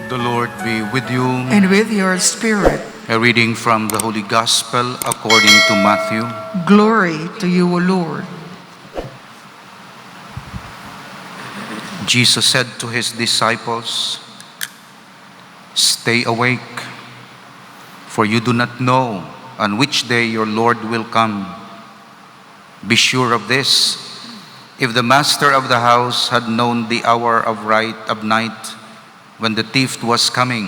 The Lord be with you. And with your spirit. A reading from the Holy Gospel according to Matthew. Glory to you, O Lord. Jesus said to his disciples, "Stay awake, for you do not know on which day your Lord will come. Be sure of this, if the master of the house had known the hour of night when the thief was coming,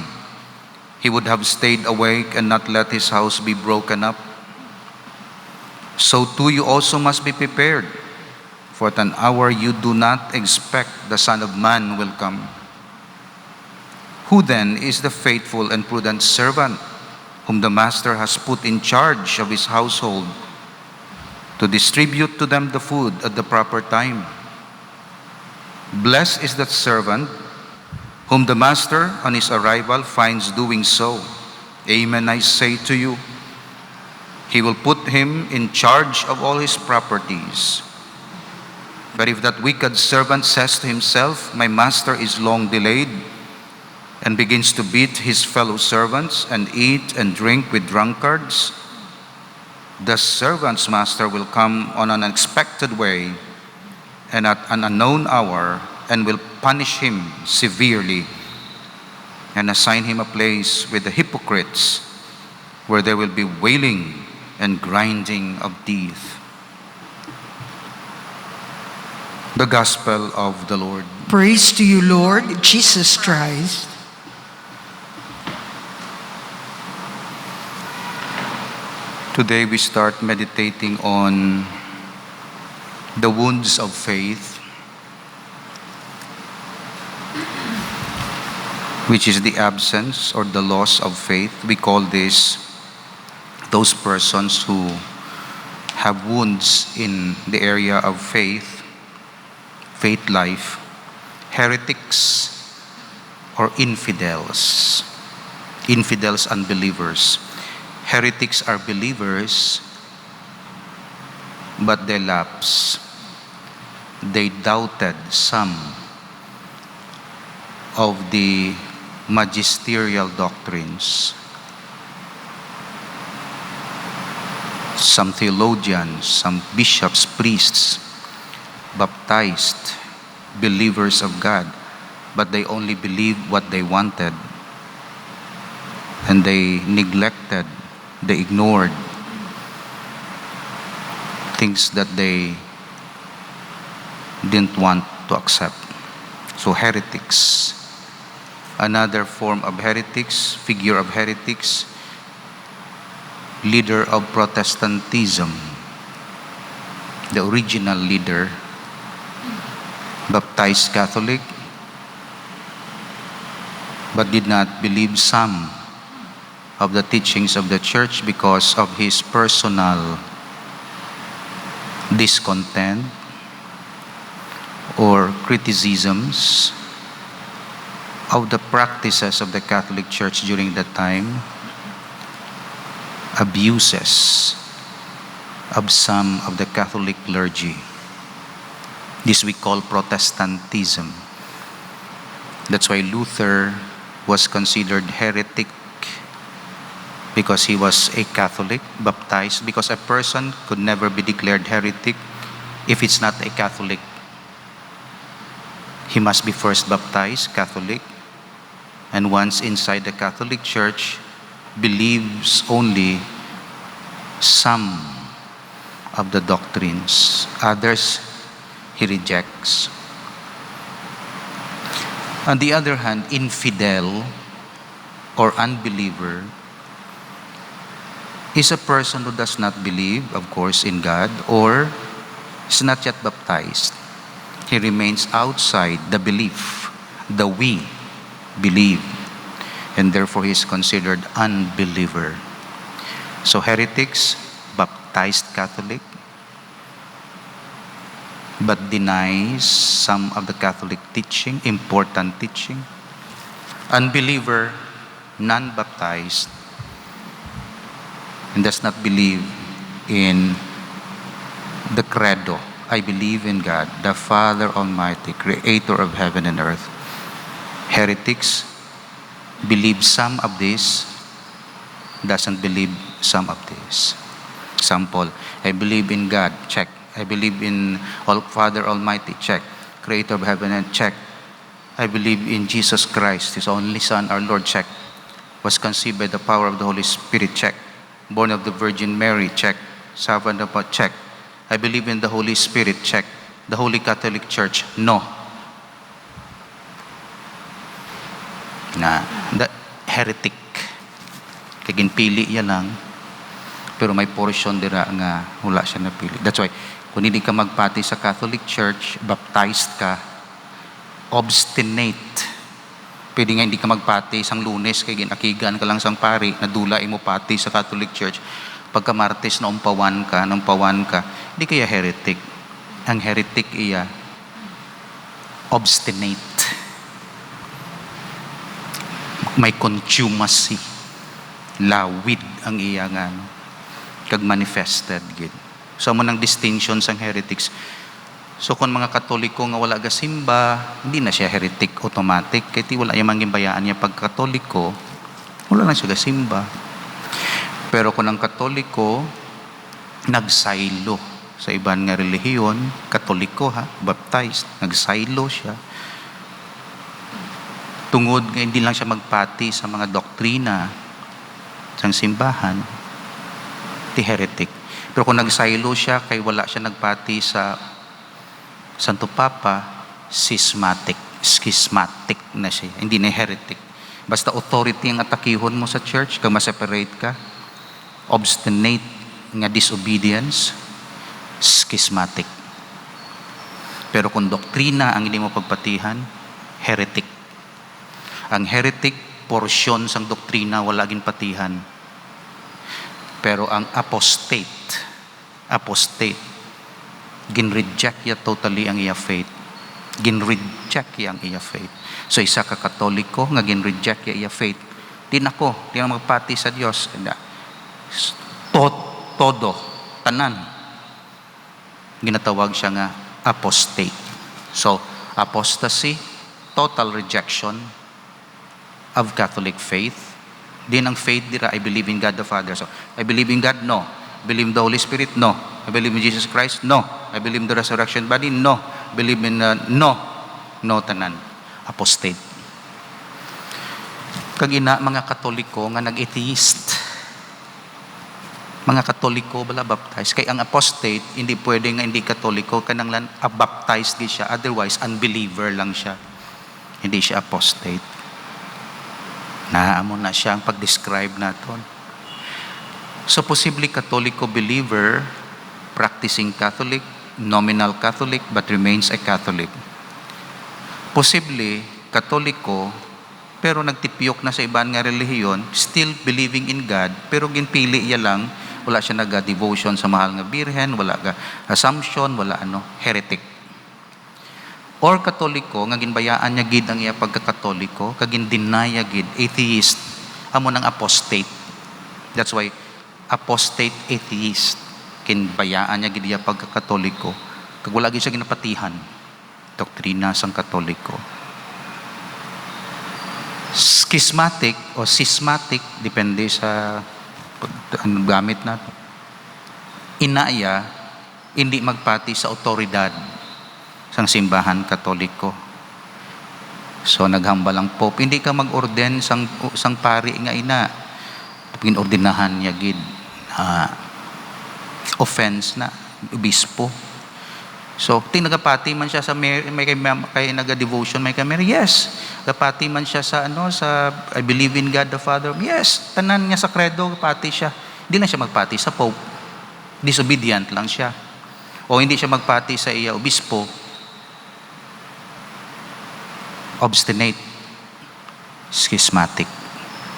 he would have stayed awake and not let his house be broken up. So too you also must be prepared, for at an hour you do not expect the Son of Man will come. Who then is the faithful and prudent servant whom the master has put in charge of his household to distribute to them the food at the proper time? Blessed is that servant whom the master on his arrival finds doing so. Amen, I say to you, he will put him in charge of all his properties. But if that wicked servant says to himself, 'My master is long delayed,' and begins to beat his fellow servants and eat and drink with drunkards, the servant's master will come on an unexpected way and at an unknown hour and will punish him severely and assign him a place with the hypocrites, where there will be wailing and grinding of teeth." The Gospel of the Lord. Praise to you, Lord Jesus Christ. Today we start meditating on the wounds of faith, which is the absence or the loss of faith. We call this those persons who have wounds in the area of faith life, heretics or infidels. Infidels, unbelievers. Heretics are believers, but they lapse. They doubted some of the magisterial doctrines. Some theologians, some bishops, priests, baptized believers of God, but they only believed what they wanted, and they neglected, they ignored things that they didn't want to accept. So heretics. Another form of heretics, figure of heretics, leader of Protestantism, the original leader, baptized Catholic, but did not believe some of the teachings of the church because of his personal discontent or criticisms of the practices of the Catholic Church during that time, abuses of some of the Catholic clergy. This we call Protestantism. That's why Luther was considered heretic, because he was a Catholic, baptized, because a person could never be declared heretic if it's not a Catholic. He must be first baptized Catholic, and once inside the Catholic Church, believes only some of the doctrines. Others he rejects. On the other hand, infidel or unbeliever is a person who does not believe, of course, in God, or is not yet baptized. He remains outside the belief, the we believe, and therefore he is considered unbeliever. So heretics, baptized Catholic, but denies some of the Catholic teaching, important teaching. Unbeliever, non-baptized, and does not believe in the credo. I believe in God, the Father Almighty, creator of heaven and earth. Heretics, believe some of this, doesn't believe some of this. Example, I believe in God, check. I believe in Father Almighty, check. Creator of heaven and check. I believe in Jesus Christ, His only Son, our Lord, check. Was conceived by the power of the Holy Spirit, check. Born of the Virgin Mary, check. Servant of God, check. I believe in the Holy Spirit, check. The Holy Catholic Church, no. Na, the heretic. Kaya ginpili niya lang, pero may portion dira nga wala siya napili. That's why, kung hindi ka magpati sa Catholic Church, baptized ka, obstinate. Pwede nga hindi ka magpati isang Lunes, kaya ginakigan ka lang sang pari, nadulay mo pati sa Catholic Church. Pagka Martes na umpawan ka, hindi kaya heretic. Ang heretic iya, obstinate. May contumacy. Lawid ang iya nga, kag manifested gid. So mo nang distinction sang heretics. So kung mga Katoliko nga wala ga simba, hindi na siya heretic automatic. Kaya ti wala yung mangimbayaan niya pag Katoliko, wala na siya ga simba. Pero kung ang Katoliko nagsaylo sa iban nga relihiyon, Katoliko baptized, nagsaylo siya. Tungod nga hindi lang siya magpati sa mga doktrina sang simbahan, ti heretic. Pero kung nagsaylo siya, kay wala siya nagpati sa Santo Papa, schismatic na siya. Hindi na heretic. Basta authority ang atakihon mo sa church, kag ma-separate ka, obstinate nga disobedience, schismatic. Pero kung doktrina ang hindi mo pagpatihan, heretic. Ang heretic, porsyon sang doktrina wala gin patihan. Pero ang apostate, gin-reject ya totally ang iya faith. Gin-reject ya ang iya faith. So isa ka Katoliko nga gin-reject ya iya faith. Di na magpati sa Dios. Todo, tanan. Ginatawag siya nga apostate. So apostasy, total rejection of Catholic faith. Din ang faith dira, I believe in God the Father. So, I believe in God? No. I believe in the Holy Spirit? No. I believe in Jesus Christ? No. I believe in the resurrection body? No. I believe in, no. No tanan. Apostate. Kagina, mga Katoliko nga nag-atheist. Mga Katoliko bala baptized. Kaya ang apostate, hindi pwede nga hindi Katoliko, kanang lang baptized di siya. Otherwise, unbeliever lang siya. Hindi siya apostate. Naamo na siya ang pag-describe naton. So, posibly Katoliko believer, practicing Catholic, nominal Catholic, but remains a Catholic. Posibly Katoliko, pero nagtipiyok na sa ibang nga relihiyon, still believing in God, pero ginpili niya lang, wala siya nag-devotion sa mahal nga birhen, wala ga assumption, wala heretic. Or Katoliko, nga ginbayaan niya gid ang iya pagkakatoliko, kagin deny gid, atheist, amo ng apostate. That's why, apostate atheist, kinbayaan niya gid iya pagkakatoliko, kag wala gid siya ginapatihan, doktrina sang Katoliko. Schismatic o schismatic, depende sa gamit natin. Inaya, hindi magpati sa otoridad sang simbahan Katoliko. So naghambal ang Pope, hindi ka mag-orden sang pari nga ina. Pinordinahan niya gid. Offense na obispo. So tinagapati man siya sa may naga-devotion, may Mary, yes. Gapati man siya sa sa I believe in God the Father. Yes, tanan nga sa credo pati siya. Hindi lang siya magpati sa Pope. Disobedient lang siya. O hindi siya magpati sa iya obispo. Obstinate, schismatic.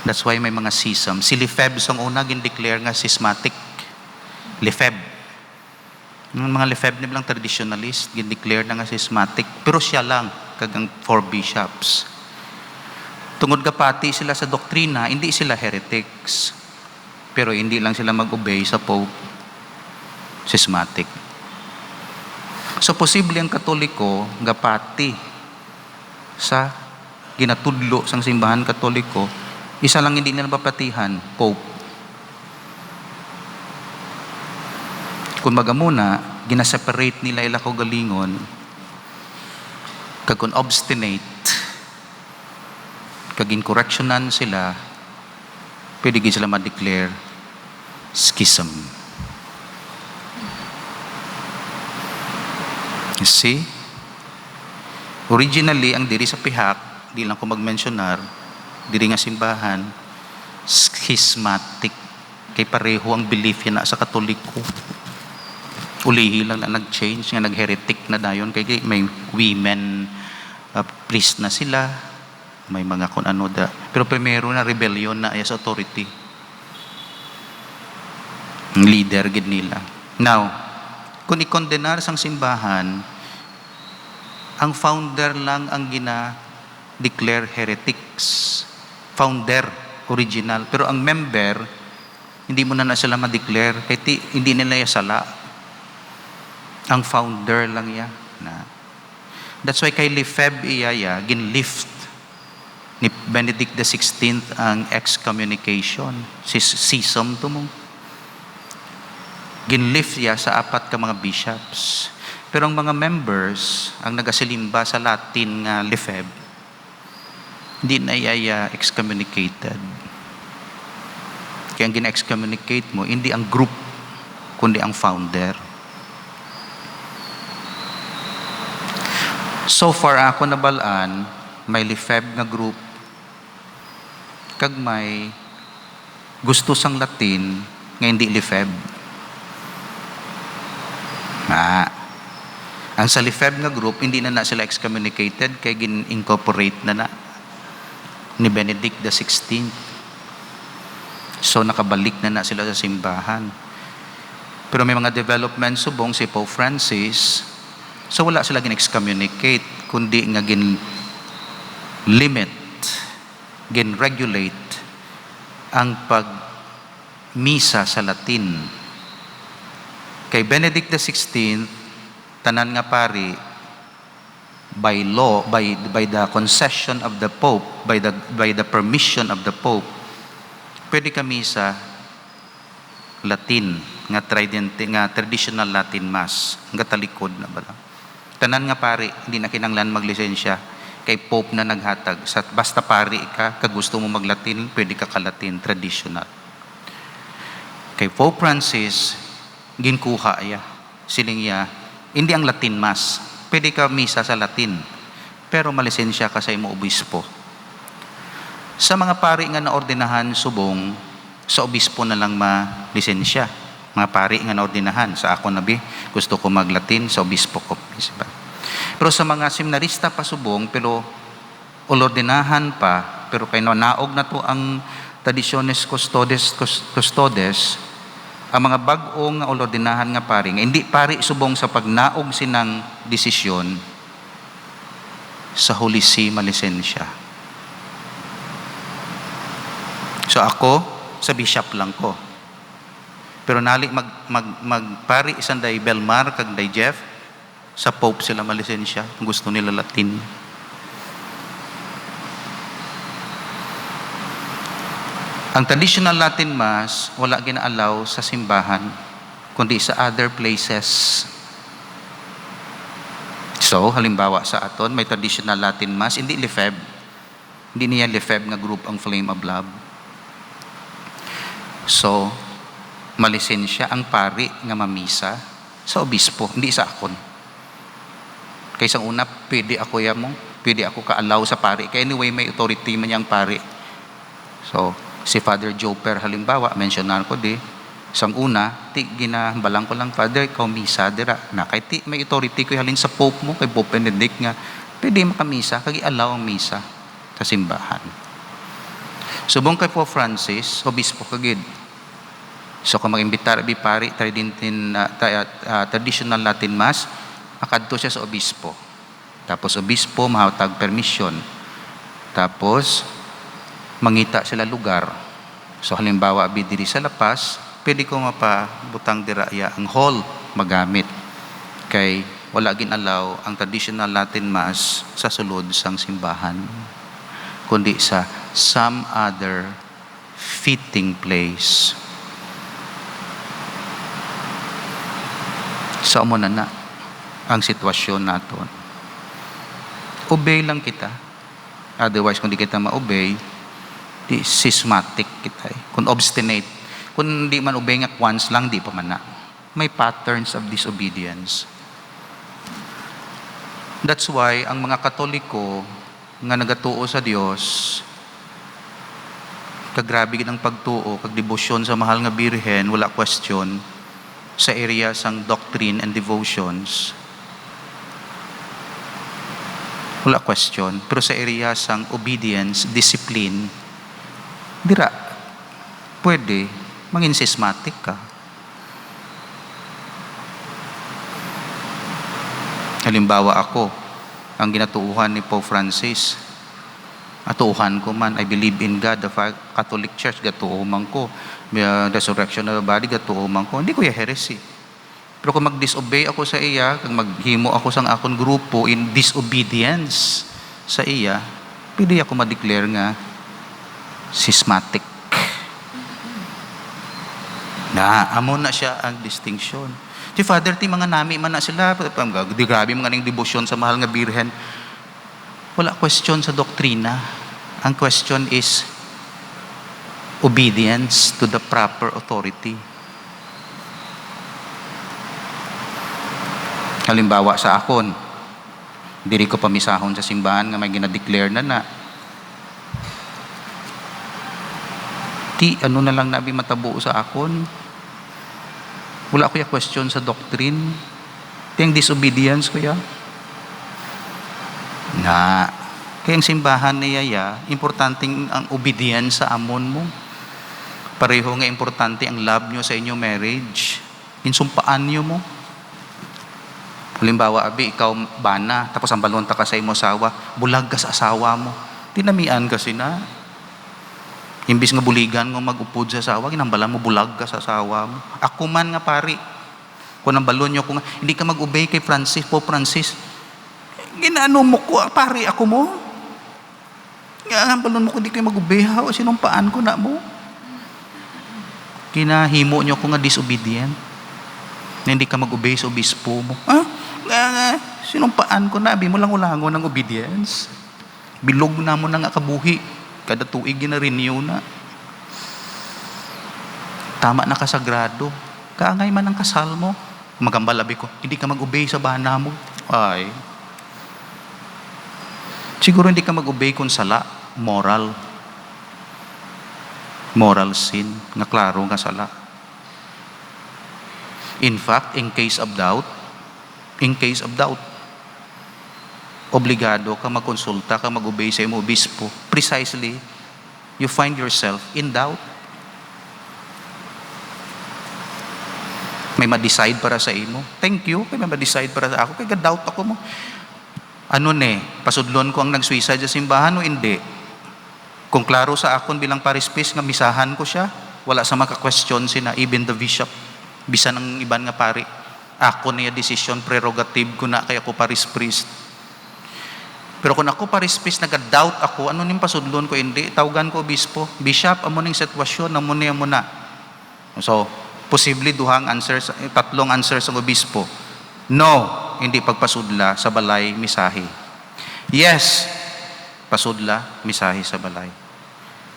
That's why may mga schism. Si Lefebvre sang una gin-declare nga schismatic. Lefebvre. Yung mga Lefebvre nilang traditionalist, gin-declare na nga schismatic. Pero siya lang, kagang 4 bishops. Tungod kapati sila sa doktrina, hindi sila heretics. Pero hindi lang sila mag-obey sa Pope. Schismatic. So, posible ang Katoliko, gapati sa ginatudlo sang simbahan Katoliko, isa lang hindi nila papatihan, Pope. Kung magamuna, ginaseparate nila ila ko galingon, kag kung obstinate, kag incorrectionan sila, pwede gid sila ma-declare schism. You see? Originally, ang diri sa pihak, di lang ko mag-mentionar, diri nga simbahan, schismatic. Kay pareho ang belief yan na sa Katoliko. Ulihi lang na nag-change, nga nag-heretic na dayon. Kay may women priest na sila, may mga kung ano da. Pero primero na rebellion na as authority. Ang leader gid nila. Now, kung i-condenar sang simbahan, ang founder lang ang declare heretics. Founder, original. Pero ang member, hindi mo na sila ma-declare. Kahit hindi nila sala. Ang founder lang ya. That's why kay Lefebvre iyaya, ginlift ni Benedict XVI ang excommunication. Schism to mo. Ginlift ya sa 4 ka mga bishops. Pero ang mga members, ang nagasilimba sa Latin nga Lefebvre, hindi na iya excommunicated. Kaya ang gina-excommunicate mo, hindi ang group, kundi ang founder. So far ako nabalaan, may Lefebvre nga group, kag may gusto sang Latin, nga hindi Lefebvre. Ang sa Lefebvre nga group, hindi na sila excommunicated, kaya gin-incorporate na ni Benedict XVI. So nakabalik na sila sa simbahan. Pero may mga development subong si Pope Francis, so wala sila gin-excommunicate, kundi nga gin-limit, gin-regulate ang pag-misa sa Latin. Kay Benedict XVI, tanan nga pari, by law, by the concession of the Pope, by the permission of the Pope, pwede ka misa Latin, nga traditional Latin Mass, nga talikod na bala. Tanan nga pari, hindi na kinanglan maglisensya, kay Pope na naghatag. Basta pari ka, kag gusto mo mag-Latin, pwede ka ka-Latin, traditional. Kay Pope Francis, ginkuha ya, siling ya, hindi ang Latin Mass. Pwede ka misa sa Latin, pero malisensya ka sa imo obispo. Sa mga pari nga naordinahan subong, sa obispo na lang malisensya. Mga pari nga naordinahan, sa ako nabi, gusto ko mag-Latin, sa obispo ko. Pero sa mga seminarista pa subong, pero ulordinahan pa, pero kay naog na to ang tradisyones custodes, ang mga bag-ong nga ulordinahan nga pari, nga hindi pari subong sa pagnaog sinang desisyon, sa Holy See malisensya. So ako, sa bishop lang ko. Pero nali magpari isang day Belmar kag day Jeff, sa Pope sila malisensya, kung gusto nila Latin. Ang traditional Latin Mass, wala gina-allow sa simbahan, kundi sa other places. So, halimbawa sa aton, may traditional Latin Mass, hindi Lefebvre. Hindi niya Lefebvre nga group ang Flame of Love. So, malisensya ang pari nga mamisa sa obispo, hindi sa akon. Kaysa una, pwede ako pwede ako ka-allow sa pari. Kaya anyway, may authority man niyang pari. So, si Father Joper halimbawa, mentionan ko sang una, ginabalang ko lang, Father, ikaw misa dira. Na kahit may authority ko halin sa Pope mo, kay Pope Benedict nga, pwede makamisa, kagi-allow ang misa sa simbahan. Subong kay Pope Francis, obispo kagid. So kung mag-imbitar pari traditional Latin Mass, akadto siya sa obispo. Tapos obispo mahatag permission. Tapos mangita sila lugar. So halimbawa diri sa Lapas, pwede ko mapabutang diraya ang hall magamit. Kay wala gin-allow ang traditional Latin Mass sa sulod sang simbahan. kundi sa some other fitting place. Sa amo na ang sitwasyon naton. Obey lang kita. Otherwise, kung di kita ma-obey, di systematic kita. Kung obstinate, kung di man obey nga once lang, di pa man na. May patterns of disobedience. That's why, ang mga Katoliko nga nagatuo sa Dios, kagrabe ng pagtuo, kag debosyon sa mahal nga Birhen, wala question, sa area sang doctrine and devotions, wala question. Pero sa area sang obedience, discipline, dira, pwede, maging systematic ka. Halimbawa ako, ang ginatuuhan ni Pope Francis, atuuhan ko man, I believe in God, the Catholic Church, gatuo man ko, resurrection of the body, gatuo man ko, hindi ko ya heresy. Pero kung mag-disobey ako sa iya, kung maghimo ako sang akong grupo in disobedience sa iya, pwede ako ma-declare nga schismatic. Amo na siya ang distinction. Si Father, ti mga nami man na sila, di grabe mga ning debosyon sa mahal nga Birhen. Wala question sa doktrina. Ang question is obedience to the proper authority. Halimbawa sa akon, diri ko pamisahon sa simbahan nga may ginadeclare na ti ano na lang nabi matabo sa akon. Wala ko ya question sa doctrine. Ti ang disobedience ko ya. Kaya ang simbahan ni Yaya, importanteng ang obedience sa amon mo. Pareho nga importante ang love nyo sa inyong marriage. Insumpaan nyo mo. Halimbawa, abi, ikaw bana, tapos ang balonta ka sa imo asawa, bulag ka sa asawa mo. Tinamian kasi na. Imbis nga buligan mo mag-upod sa asawa, ginambalan mo, bulag ka sa asawa mo. Ako man nga pari, kung ang balon nyo, kung hindi ka mag-obey kay Francis, Pope Francis, ginano mo ko, pari ako mo. Ang balon mo kung hindi kayo mag-obey, sinumpaan ko na mo. Kinahimo nyo ko nga disobedient, na hindi ka mag-obey sa obispo mo. Sinumpaan ko na, abi mo lang ulangon ng obedience. Bilog na mo na nga kabuhi. Kada tuig gina-renew na. Tama na kasagrado. Kaangay man ang kasal mo. Magambalabi ko, hindi ka mag-obey sa bana mo. Ay. Siguro hindi ka mag-obey kung sala. Moral sin. Nga klaro nga sala. In fact, in case of doubt, obligado ka magkonsulta, ka mag-obey sa imo obispo. Precisely, you find yourself in doubt. May ma-decide para sa imo. Thank you, may ma-decide para sa ako. Kaya doubt ako mo. Pasudlon ko ang nag-suicide sa simbahan o hindi? Kung klaro sa akon bilang parish priest nga misahan ko siya, wala sa maka-question sina, even the bishop, bisan ng iban nga pari. Ako niya decision, prerogative ko na, kaya ako parish priest. Pero kung ako parish priest, nag-doubt ako, ano ning pasudlon ko, hindi, tawagan ko obispo, bishop, amo ning sitwasyon, amo niya muna. So, posible duhang answers, tatlong answers ng obispo. No, hindi pagpasudla sa balay, misahe. Yes, pasudla, misahe sa balay.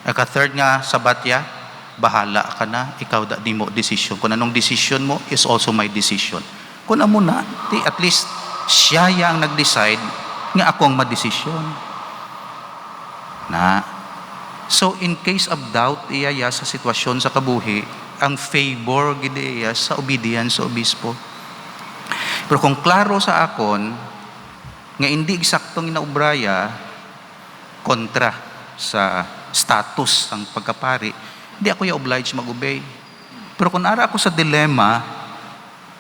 Third nga, sabatya, bahala ka na, ikaw di mo decision. Kung anong decision mo is also my decision. Kung amo na, at least siya yang nag-decide nga akong madesisyon. So in case of doubt, iya sa sitwasyon sa kabuhi, ang favor gid iya sa obedience sa obispo. Pero kung klaro sa akon nga hindi eksaktong inaubraya kontra sa status ng pagkapari, hindi ako obliged mag-obey. Pero kung ara ako sa dilemma,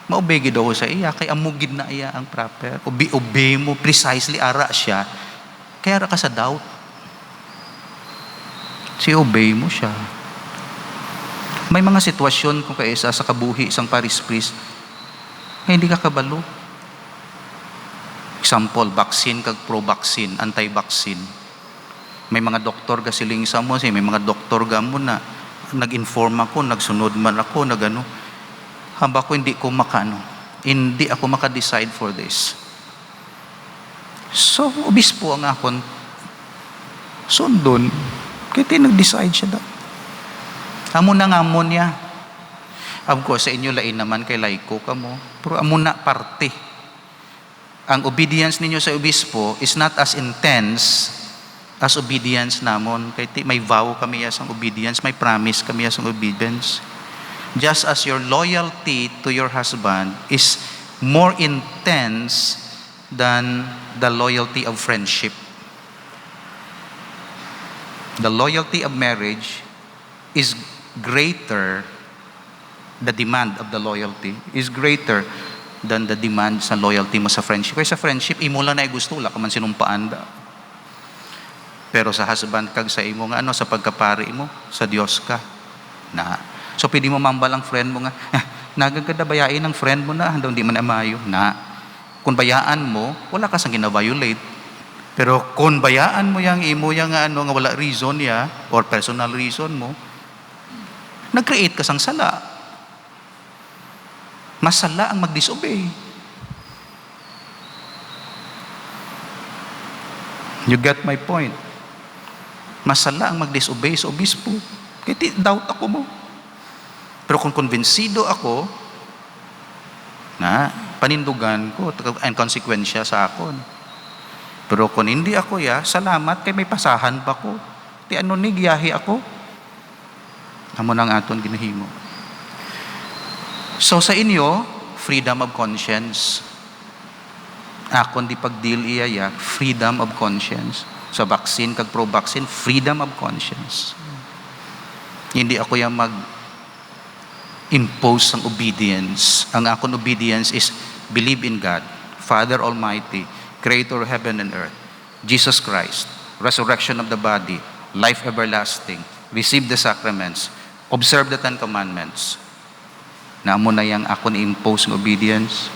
ma-obey gid ako sa iya, kay amugid na iya ang proper. Obey mo precisely ara siya, kaya ara ka sa doubt. Obey mo siya. May mga sitwasyon kung kaisa sa kabuhi isang parish priest, hindi ka kabalo. Example, vaccine kag pro-vaccine, anti-vaccine. May mga doktor ka siling sa mo, may mga doktor ka mo na nag-inform ako, nagsunod man ako, nagano. Hamba ko hindi ko hindi ako maka-decide for this. So, obispo ang akon sundon. Kaya nag-decide siya daw. Amo na nga mo niya. Of course, sa inyo lain naman kay laiko ka mo. Pero amo na parte. Ang obedience ninyo sa obispo is not as intense as obedience namon. Kaya may vow kami as ang obedience, may promise kami as ang obedience. Just as your loyalty to your husband is more intense than the loyalty of friendship. The loyalty of marriage is greater, the demand of the loyalty is greater than the demand sa loyalty mo sa friendship. Kaya sa friendship, imo lang na gusto, wala ka man sinumpaan da. Pero sa husband kag sa imo nga sa pagkapari mo, sa Dios ka. Na. So pwede mo mambal ang friend mo nga, nagagada bayain ang friend mo na, hindi man amayo. Na. Kung bayaan mo, wala ka sang gina-violate. Pero kung bayaan mo yang imo yang nga wala reason ya, or personal reason mo, nag-create ka sang sala. Masala ang mag-disobey. You get my point? Masala ang mag-disobey sa obispo. Kaya doubt ako mo. Pero kung konbensido ako na panindugan ko ang konsekwensya sa akon. Pero kung hindi ako salamat kay may pasahan pa ko. Ti ano ni giyahi ako. Amo nang aton ginahimo. So sa inyo, freedom of conscience. Akon di pagdeal iya freedom of conscience. Sa vaccine kag pro-vaccine, freedom of conscience. Hindi ako impose ng obedience. Ang akong obedience is believe in God, Father Almighty, Creator of heaven and earth, Jesus Christ, resurrection of the body, life everlasting, receive the sacraments, observe the 10 commandments. Na mo na yang ako ni-impose ng obedience.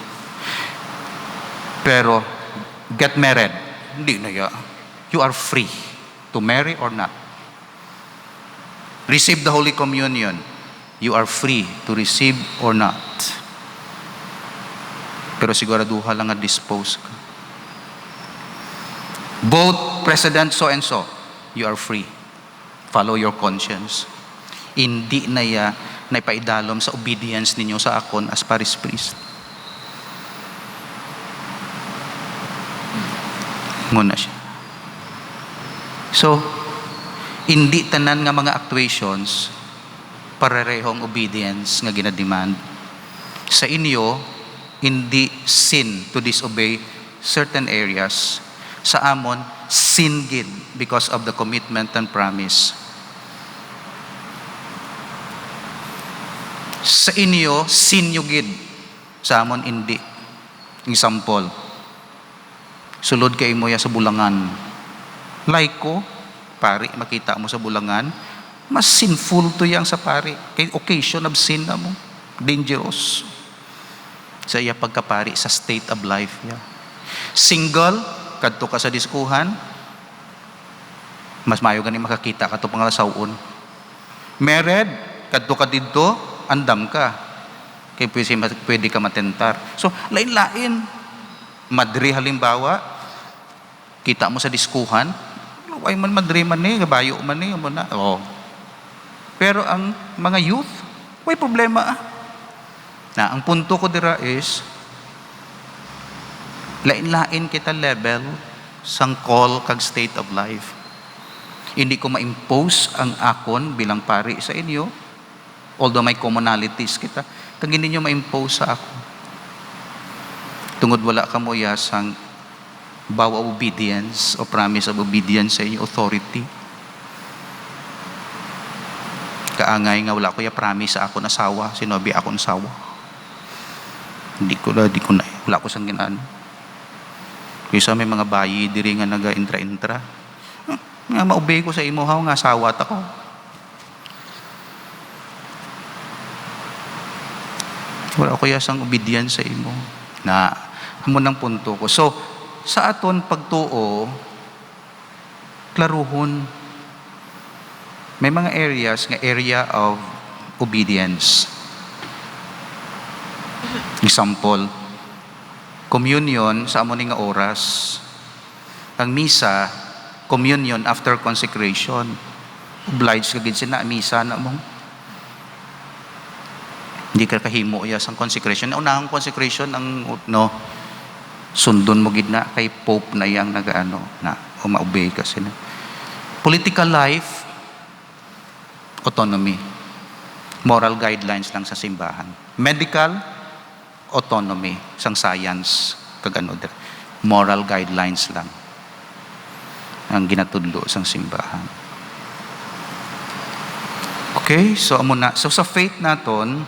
Pero, get married. Hindi na You are free to marry or not. Receive the Holy Communion. You are free to receive or not. Pero siguraduha lang dispose ka. Both President so and so, you are free. Follow your conscience. Hindi na ipaidalom sa obedience ninyo sa akon as parish priest. Muna siya. So, hindi tanan nga mga actuations parerehong obedience nga ginademand. Sa inyo, hindi sin to disobey certain areas. Sa amon, sin gid because of the commitment and promise. Sa inyo, sin nyo gid. Sa amon, hindi. Example, sulod kay mo sa bulangan. Like ko, pari, makita mo sa bulangan, mas sinful to yang sa pari. Kay occasion of sin na mo. Dangerous. Sa iya pagkapari, sa state of life niya. Single, kadto ka sa diskuhan, mas mayo gani makakita kadto pangalasawon. Married, kadto ka didto, andam ka. Kay pwede ka matentar. So, lain-lain. Madri halimbawa, kita mo sa diskuhan, ay man madri man gabayo man muna. Oh. Pero ang mga youth, may problema. Na ang punto ko dira is lain-lain kita level sang call kag state of life. Hindi ko ma-impose ang akon bilang pari sa inyo, although may commonalities kita, kag hindi nyo ma-impose sa ako. Tungod wala ka mo sang vow of obedience o promise of obedience sa inyo authority. Kaangay nga wala ko promise sa akon asawa, sinabi akon asawa. Hindi ko na, wala ko sang ginaan. Kaysa may mga bayi diri nga naga-intra-intra. Nga maubay ko sa imo haw nga asawa ta ko. Wala ko sang obedience sa imo. Na amo nang punto ko. So sa aton pagtuo, klaruhon. May mga areas nga area of obedience. Example, communion sa amo nga oras. Ang misa, communion after consecration. Obliged ka gid sina misa na mo. Hindi ka kahimo ya sang consecration. Unahang consecration ang sundon mo gid na kay Pope na yang nagaano na umaobey ka sila. Political life, autonomy. Moral guidelines lang sa simbahan. Medical, autonomy sang science kagano der. Moral guidelines lang ang ginatudlo sang simbahan. Okay, so amo na. So sa faith naton,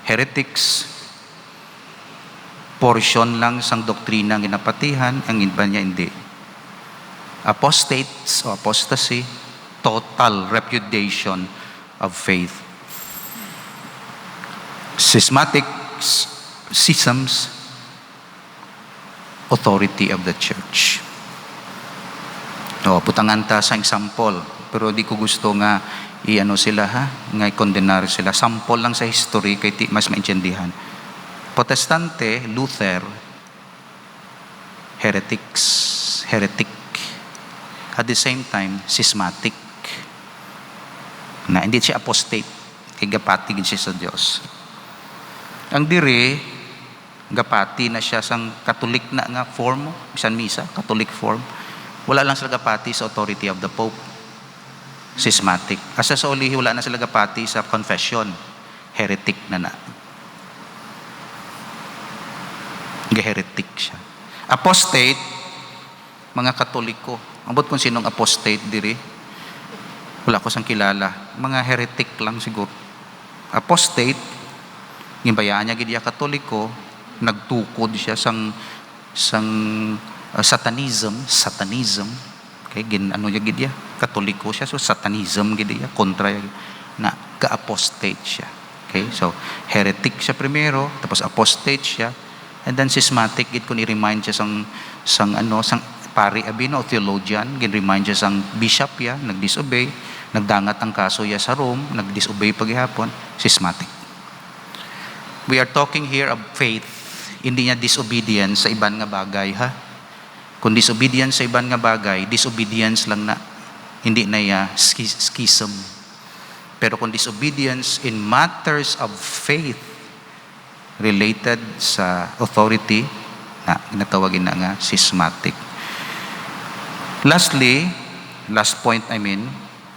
heretics, portion lang sang doktrina ang ginapatihan, ang iba niya hindi. Apostates o apostasy, total repudiation of faith. Schisms, authority of the church. Putangan ta sa example, pero di ko gusto nga sila nga i-condenar sila. Sample lang sa history kay mas maintindihan. Protestante, Luther, heretic. At the same time, schismatic. Na hindi siya apostate, kay gapati gid siya sa Dios. Ang diri, gapati na siya sang Catholic na nga form, bisan misa, Catholic form. Wala lang sila gapati sa authority of the Pope. Schismatic. Asa sa ulihi, wala na sila gapati sa confession. Heretic na. Heretic siya. Apostate, mga Katoliko. Ambot kung sinong apostate diri. Wala ko sang kilala. Mga heretic lang siguro. Apostate, gimbayaan niya gid Katoliko, nagtukod siya sang satanism. Okay, niya gid Katoliko siya, so satanism gid kontra na ka-apostate siya. Okay, so heretic siya primero, tapos apostate siya, and then schismatic gid kun i-remind siya sang pari abino, theologian, gid remind siya sang bishop ya, nagdisobey, nagdangat ang kaso ya sa Rome, nagdisobey paghihapon, schismatic. We are talking here of faith, hindi niya disobedience sa iban nga bagay Kung disobedience sa iban nga bagay, disobedience lang na, hindi na schism. Pero kung disobedience in matters of faith related sa authority, ginatawagin na nga schismatic. Lastly, last point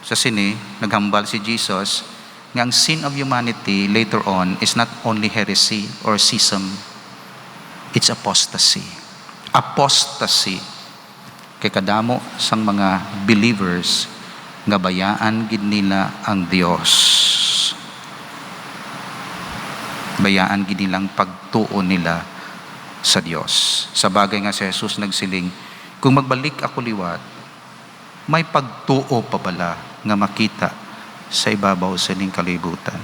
sa sini, naghambal si Jesus, nga ang sin of humanity later on is not only heresy or schism, it's apostasy. Apostasy. Kay kadamo sang mga believers nga bayaan gid nila ang Dios. Bayaan gid nilang pagtuo nila sa Dios. Sa bagay nga si Jesus nagsiling, kung magbalik ako liwat, may pagtuo pa bala nga makita sa ibabaw sa ning kalibutan.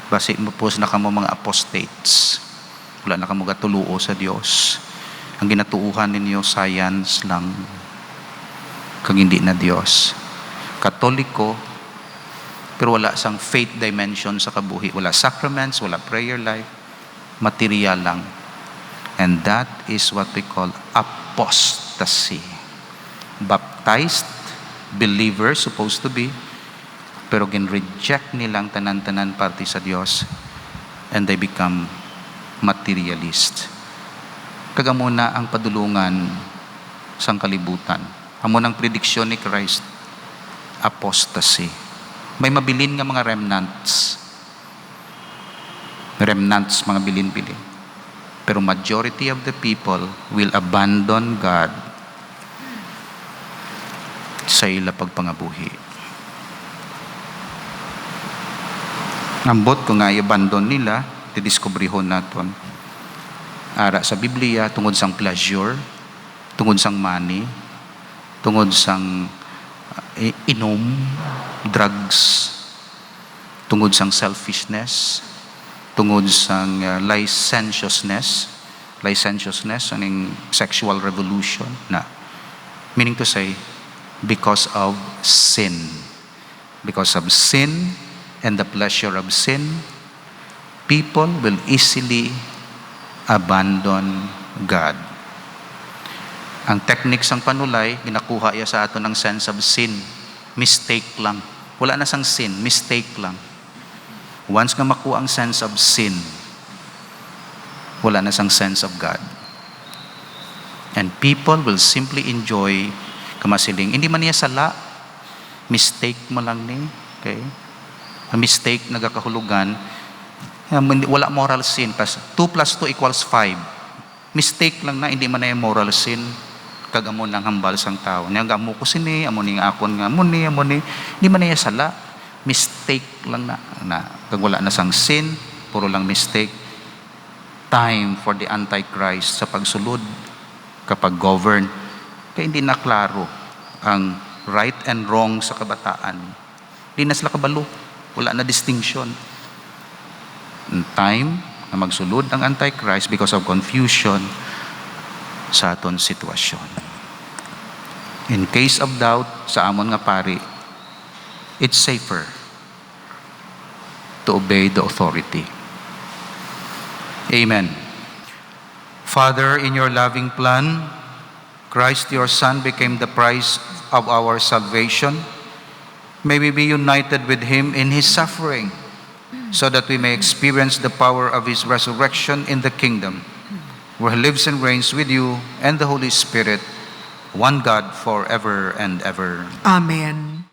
Basi mo po na kamo mga apostates. Wala na kamo gatuluo sa Dios. Ang ginatuuhan ninyo science lang, kung hindi na Dios. Katoliko, pero wala sang faith dimension sa kabuhi. Wala sacraments, wala prayer life, material lang. And that is what we call apostasy. Baptized believers supposed to be, pero gin-reject nilang tanan-tanan parte sa Dios, and they become materialist. Kagamuna ang padulungan sang kalibutan. Amo ng prediksyon ni Christ, apostasy. May mabilin nga mga remnants. Remnants, mga bilin-bilin. Pero majority of the people will abandon God sa ila pagpangabuhi. Ambot kung nga i-abandon nila, didiskubrihon naton. Ara sa Biblia, tungod sang pleasure, tungod sang money, tungod sang inom, drugs, tungod sang selfishness, tungod sang licentiousness, aning sexual revolution na. Meaning to say, because of sin. Because of sin and the pleasure of sin, people will easily abandon God. Ang techniques ng panulay, ginakuha iya sa ato ng sense of sin. Mistake lang. Wala na sang sin, mistake lang. Once nga makuha ang sense of sin, wala na sang sense of God. And people will simply enjoy kamasiling. Hindi man niya sala, mistake mo lang ni. Okay? A mistake nagakahulugan, wala moral sin. 2 plus 2 equals 5. Mistake lang na, hindi man na yung moral sin. Kagamo ng hambal sang tao. Niya gamo ko sini, amo ni nga akon nga, amo ni. Hindi man na yung sala. Mistake lang na kag wala na sang sin, puro lang mistake. Time for the Antichrist sa pagsulod, kapag govern. Kaya hindi na klaro ang right and wrong sa kabataan. Hindi na sila kabalo. Wala na distinction. In time na magsulod ang Antichrist because of confusion sa aton sitwasyon. In case of doubt, sa amon nga pari, it's safer to obey the authority. Amen. Father, in your loving plan, Christ your Son became the price of our salvation. May we be united with him in his suffering, so that we may experience the power of his resurrection in the kingdom, where he lives and reigns with you and the Holy Spirit, one God forever and ever. Amen.